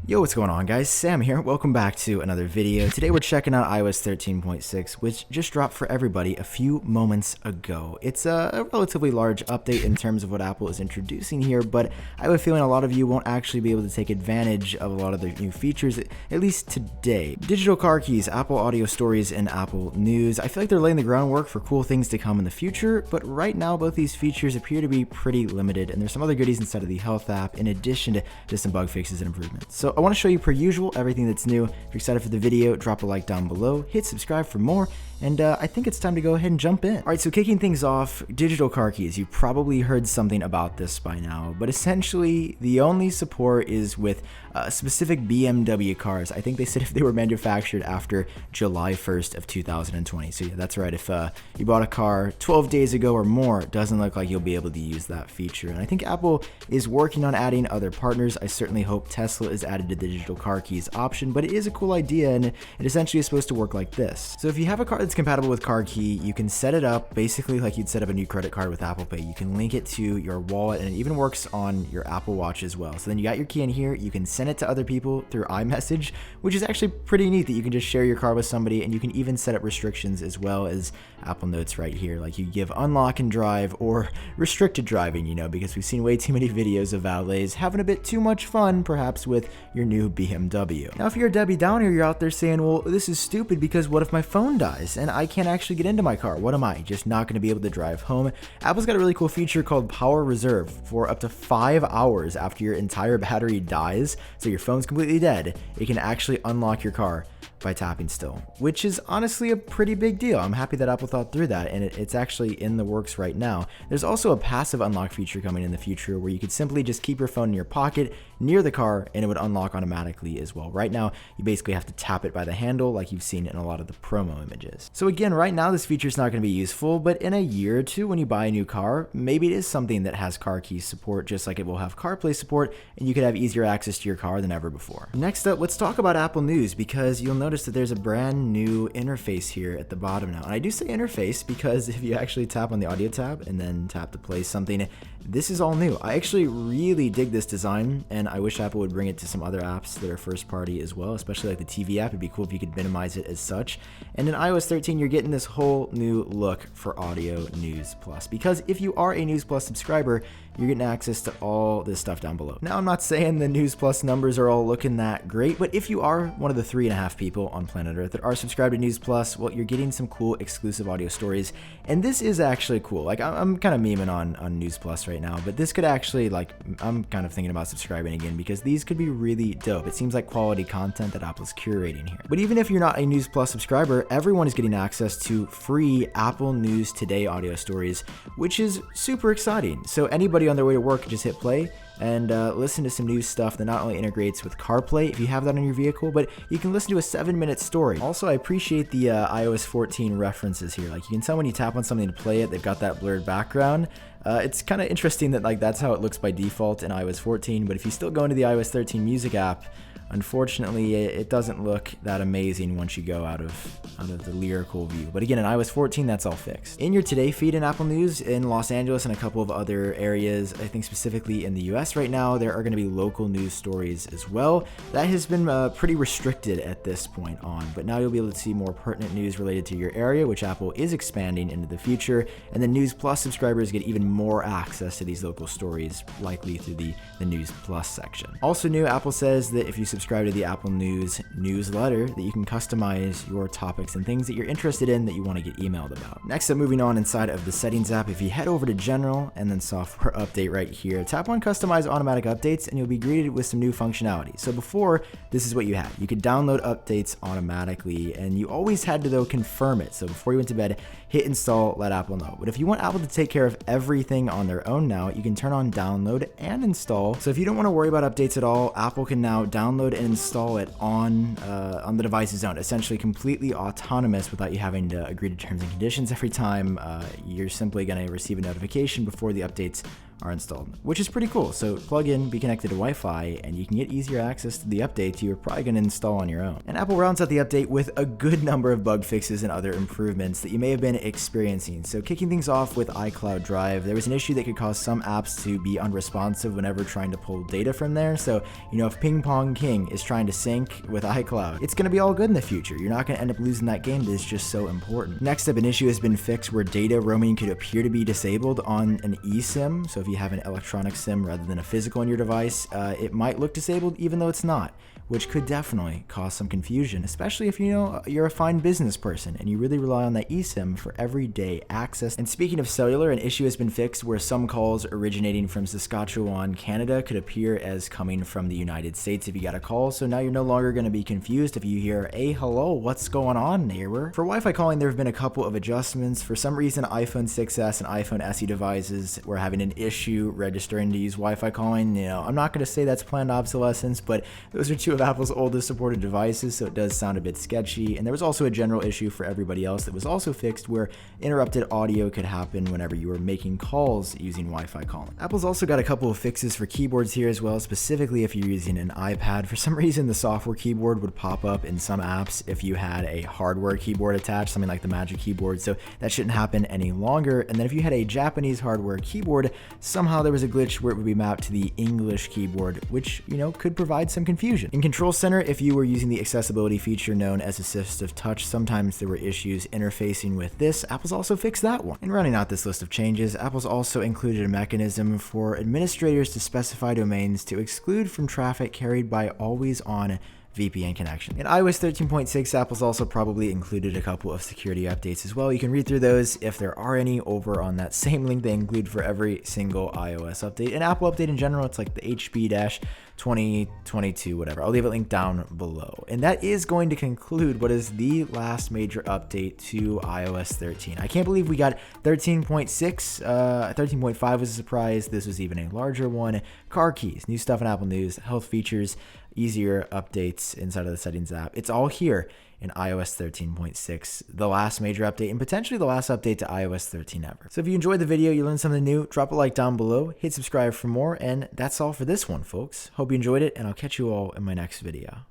Yo, what's going on guys? Sam here. Welcome back to another video. Today we're checking out iOS 13.6, which just dropped for everybody a few moments ago. It's a relatively large update in terms of what Apple is introducing here, but I have a feeling a lot of you won't actually be able to take advantage of a lot of the new features, at least today. Digital car keys, Apple Audio Stories, and Apple News. I feel like they're laying the groundwork for cool things to come in the future, but right now both these features appear to be pretty limited, and there's some other goodies inside of the Health app in addition to some bug fixes and improvements. So I want to show you per usual everything that's new. If you're excited for the video, drop a like down below, hit subscribe for more, and I think it's time to go ahead and jump in. Alright, so kicking things off, digital car keys. You've probably heard something about this by now, but essentially the only support is with specific BMW cars. I think they said if they were manufactured after July 1st of 2020. So yeah, that's right. If you bought a car 12 days ago or more, it doesn't look like you'll be able to use that feature. And I think Apple is working on adding other partners. I certainly hope Tesla is added to the digital car keys option, but it is a cool idea, and it essentially is supposed to work like this. So if you have a car that's compatible with Car Key, you can set it up basically like you'd set up a new credit card with Apple Pay. You can link it to your wallet, and it even works on your Apple Watch as well. So then you got your key in here, you can send it to other people through iMessage, which is actually pretty neat that you can just share your car with somebody, and you can even set up restrictions as well as Apple Notes right here. Like you give unlock and drive or restricted driving, because we've seen way too many videos of valets having a bit too much fun, perhaps with your new BMW. Now, if you're a Debbie Downer, you're out there saying, well, this is stupid because what if my phone dies and I can't actually get into my car? What am I, just not going to be able to drive home? Apple's got a really cool feature called Power Reserve for up to 5 hours after your entire battery dies, so your phone's completely dead. It can actually unlock your car by tapping still, which is honestly a pretty big deal. I'm happy that Apple thought through that, and it's actually in the works right now. There's also a passive unlock feature coming in the future where you could simply just keep your phone in your pocket near the car and it would unlock automatically as well. Right now, you basically have to tap it by the handle like you've seen in a lot of the promo images. So again, right now this feature is not going to be useful, but in a year or two when you buy a new car, maybe it is something that has car key support, just like it will have CarPlay support, and you could have easier access to your car than ever before. Next up, let's talk about Apple News, because you'll notice that there's a brand new interface here at the bottom now. And I do say interface because if you actually tap on the audio tab and then tap to play something, this is all new. I actually really dig this design, and I wish Apple would bring it to some other apps that are first party as well, especially like the TV app. It'd be cool if you could minimize it as such. And in iOS 13, you're getting this whole new look for Audio News Plus, because if you are a News Plus subscriber, you're getting access to all this stuff down below. Now, I'm not saying the News Plus numbers are all looking that great, but if you are one of the 3.5 people on planet Earth that are subscribed to News Plus, well, you're getting some cool exclusive audio stories, and this is actually cool. Like, I'm kind of memeing on News Plus right now, but this could actually, like, I'm kind of thinking about subscribing again because these could be really dope. It seems like quality content that Apple's curating here. But even if you're not a News Plus subscriber, everyone is getting access to free Apple News Today audio stories, which is super exciting. So anybody on their way to work can just hit play and listen to some news stuff that not only integrates with CarPlay if you have that on your vehicle, but you can listen to a 7-minute story. Also, I appreciate the iOS 14 references here. Like, you can tell when you tap on something to play it, they've got that blurred background. It's kind of interesting that that's how it looks by default in iOS 14, but if you still go into the iOS 13 music app, unfortunately, it doesn't look that amazing once you go out of the lyrical view. But again, in iOS 14, that's all fixed. In your Today feed in Apple News in Los Angeles and a couple of other areas, I think specifically in the US right now, there are going to be local news stories as well. That has been pretty restricted at this point on, but now you'll be able to see more pertinent news related to your area, which Apple is expanding into the future. And the News Plus subscribers get even more access to these local stories, likely through the News Plus section. Also new, Apple says that if you subscribe to the Apple News newsletter, that you can customize your topics and things that you're interested in that you want to get emailed about. Next up, moving on inside of the Settings app, if you head over to General and then Software Update right here, tap on Customize Automatic Updates and you'll be greeted with some new functionality. So before, this is what you had. You could download updates automatically, and you always had to, though, confirm it. So before you went to bed, hit install, let Apple know. But if you want Apple to take care of everything on their own now, you can turn on download and install. So if you don't want to worry about updates at all, Apple can now download and install it on the device's own, essentially completely autonomous without you having to agree to terms and conditions every time. You're simply going to receive a notification before the updates are installed, which is pretty cool. So plug in, be connected to Wi-Fi, and you can get easier access to the updates you're probably going to install on your own. And Apple rounds out the update with a good number of bug fixes and other improvements that you may have been experiencing. So kicking things off with iCloud Drive, there was an issue that could cause some apps to be unresponsive whenever trying to pull data from there. So, if Ping Pong King is trying to sync with iCloud, it's going to be all good in the future. You're not going to end up losing that game that is just so important. Next up, an issue has been fixed where data roaming could appear to be disabled on an eSIM. So if you have an electronic SIM rather than a physical on your device, it might look disabled even though it's not, which could definitely cause some confusion, especially if you're a fine business person and you really rely on that eSIM for everyday access. And speaking of cellular, an issue has been fixed where some calls originating from Saskatchewan, Canada could appear as coming from the United States if you got a call. So now you're no longer going to be confused if you hear, "Hey, hello, what's going on, neighbor?" For Wi-Fi calling, there have been a couple of adjustments. For some reason, iPhone 6s and iPhone SE devices were having an issue registering to use Wi-Fi calling. I'm not going to say that's planned obsolescence, but those are two of Apple's oldest supported devices, so it does sound a bit sketchy. And there was also a general issue for everybody else that was also fixed where interrupted audio could happen whenever you were making calls using Wi-Fi calling. Apple's also got a couple of fixes for keyboards here as well, specifically if you're using an iPad. For some reason, the software keyboard would pop up in some apps if you had a hardware keyboard attached, something like the Magic Keyboard, so that shouldn't happen any longer. And then if you had a Japanese hardware keyboard, somehow there was a glitch where it would be mapped to the English keyboard, which, could provide some confusion. In Control Center, if you were using the accessibility feature known as Assistive Touch, sometimes there were issues interfacing with this. Apple's also fixed that one. In running out this list of changes, Apple's also included a mechanism for administrators to specify domains to exclude from traffic carried by always-on VPN connection. In iOS 13.6, Apple's also probably included a couple of security updates as well. You can read through those if there are any over on that same link they include for every single iOS update. And Apple update in general, it's like the HB-2022, whatever. I'll leave a link down below. And that is going to conclude what is the last major update to iOS 13. I can't believe we got 13.6. 13.5 was a surprise. This was even a larger one. Car keys, new stuff in Apple News, health features, easier updates inside of the settings app. It's all here in iOS 13.6, the last major update and potentially the last update to iOS 13 ever. So if you enjoyed the video, you learned something new, drop a like down below, hit subscribe for more, and that's all for this one, folks. Hope you enjoyed it, and I'll catch you all in my next video.